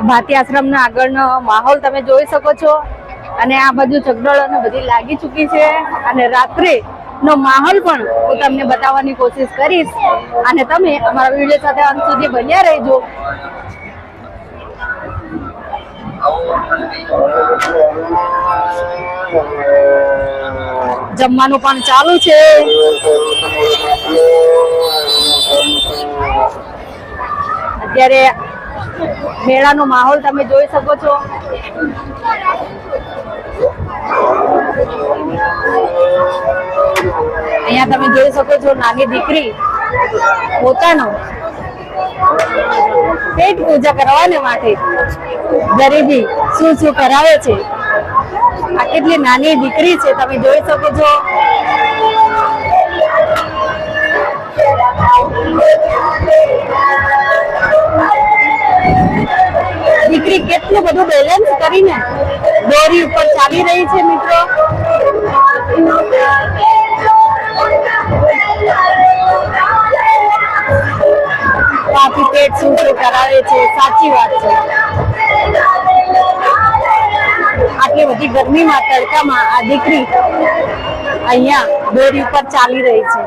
ભાતી આશ્રમના આગળનો માહોલ તમે જોઈ શકો છો અને આ બાજુ ચકડોળ અને બધી લાગી ચૂકી છે અને રાત્રે નો માહોલ પણ હું તમને બતાવવાની કોશિશ કરીશ અને તમે અમારા વિડીયો સાથે અંત સુધી બન્યા રહેજો। જમવાનું પણ ચાલુ છે। અત્યારે મેળાનો માહોલ તમે જોઈ શકો છો। અહીંયા તમે જોઈ શકો છો નાની દીકરી પોતાનો પેટ પૂજા કરવાને માટે ગરીબી શું કરાવે છે। આ કેટલી નાની દીકરી છે તમે જોઈ શકો છો। દીકરી કેટલું બધું બેલેન્સ કરીને દોરી ઉપર ચાલી રહી છે મિત્રો। કાફી પેટ શું કરાવે છે સાચી વાત છે। આટલી બધી ગરમીમાં તડકામાં આ દીકરી અહીંયા દોરી ઉપર ચાલી રહી છે।